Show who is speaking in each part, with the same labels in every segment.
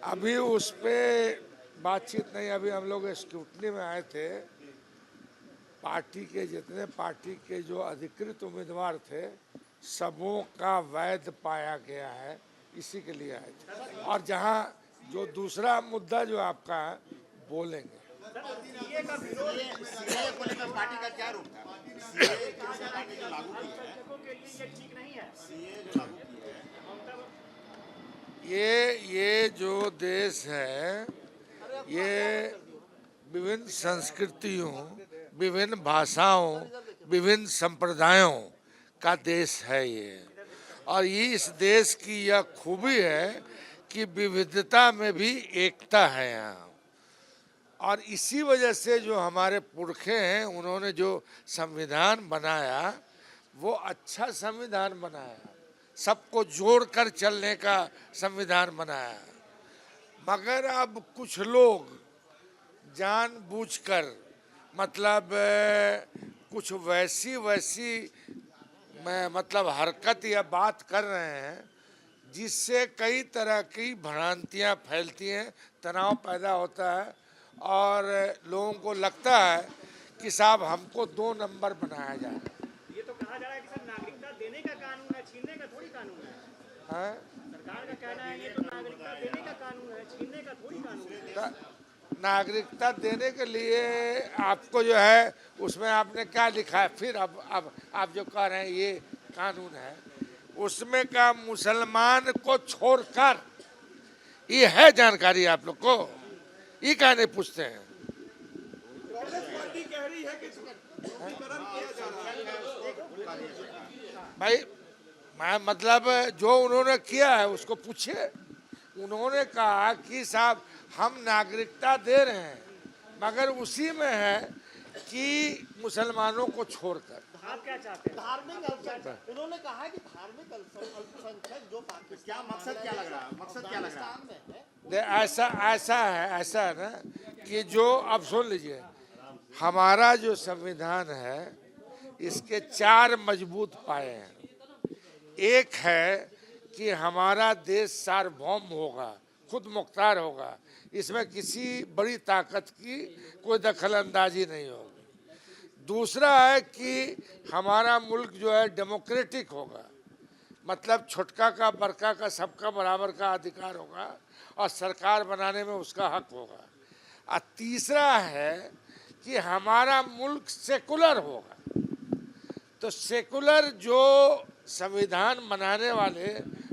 Speaker 1: अभी उस पे बातचीत नहीं। अभी हम लोग स्क्रूटनी में आए थे। पार्टी के जितने पार्टी के जो अधिकृत उम्मीदवार थे सबों का वैध पाया गया है, इसी के लिए आए थे। और जहां जो दूसरा मुद्दा जो आपका है बोलेंगे।
Speaker 2: सीए को लेकर पार्टी का क्या रुख था? सीए पार्टी जो लागू की है, के लिए ये ठीक नहीं है। सीए जो लागू की है,
Speaker 1: ये जो देश है ये विभिन्न संस्कृतियों, विभिन्न भाषाओं, विभिन्न संप्रदायों का देश है ये। और ये इस देश की यह खूबी है कि विविधता में भी एकता है यहाँ। और इसी वजह से जो हमारे पुरखे हैं उन्होंने जो संविधान बनाया वो अच्छा संविधान बनाया, सबको जोड़कर चलने का संविधान बनाया। मगर अब कुछ लोग जानबूझकर मतलब कुछ वैसी मतलब हरकत या बात कर रहे हैं जिससे कई तरह की भ्रांतियां फैलती हैं, तनाव पैदा होता है और लोगों को लगता है कि साहब हमको 2 नंबर बनाया जा रहा है।
Speaker 2: ये तो कहा जा रहा है कि सर नागरिकता देने का कानून है, छीनने का थोड़ी कानून है। सरकार का कहना है ये तो नागरिकता देने का कानून है, छीनने का थोड़ी कानून है।
Speaker 1: नागरिकता देने के लिए आपको जो है उसमें आपने क्या लिखा है? फिर अब आप जो कह रहे हैं ये कानून है, उसमें का मुसलमान को छोड़कर ये है जानकारी आप लोग को? ये क्या नहीं पूछते हैं? भाई मैं मतलब जो उन्होंने किया है उसको पूछिए। उन्होंने कहा कि साहब हम नागरिकता दे रहे हैं मगर उसी में है कि मुसलमानों को छोड़कर।
Speaker 2: आप क्या चाहते हैं? धार्मिक अल्पसंख्यक, उन्होंने कहा है कि धार्मिक अल्पसंख्यक जो क्या मकसद क्या लग रहा है? मकसद क्या लग रहा है?
Speaker 1: ऐसा है ना कि जो अब सुन लीजिए, हमारा जो संविधान है इसके 4 मजबूत पाए हैं। एक है कि हमारा देश सार्वभौम होगा, खुद मुख्तार होगा, इसमें किसी बड़ी ताकत की कोई दखल अंदाजी नहीं होगी। दूसरा है कि हमारा मुल्क जो है डेमोक्रेटिक होगा, मतलब छोटका का बड़का का सबका बराबर का अधिकार होगा और सरकार बनाने में उसका हक होगा। और तीसरा है कि हमारा मुल्क सेकुलर होगा। तो सेकुलर जो संविधान बनाने वाले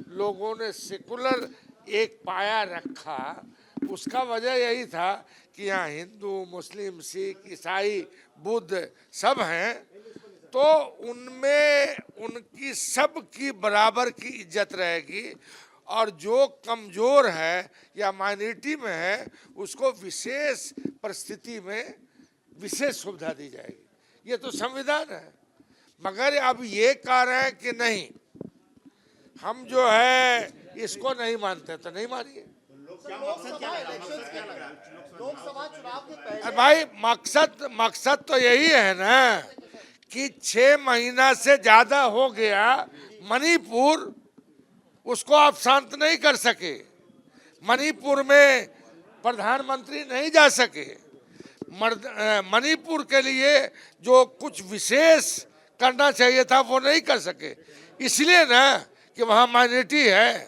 Speaker 1: लोगों ने सेकुलर एक पाया रखा, उसका वजह यही था कि यहाँ हिंदू, मुस्लिम, सिख, ईसाई, बुद्ध सब हैं, तो उनमें उनकी सबकी बराबर की इज्जत रहेगी और जो कमज़ोर है या माइनॉरिटी में है उसको विशेष परिस्थिति में विशेष सुविधा दी जाएगी। ये तो संविधान है। मगर अब ये कह रहे हैं कि नहीं, हम जो है इसको नहीं मानते, तो नहीं मानिए।
Speaker 2: लोकसभा चुनाव के पहले
Speaker 1: भाई मकसद तो यही है ना कि 6 महीना से ज्यादा हो गया मणिपुर, उसको आप शांत नहीं कर सके। मणिपुर में प्रधानमंत्री नहीं जा सके। मणिपुर के लिए जो कुछ विशेष करना चाहिए था वो नहीं कर सके, इसलिए ना कि वहाँ माइनॉरिटी है।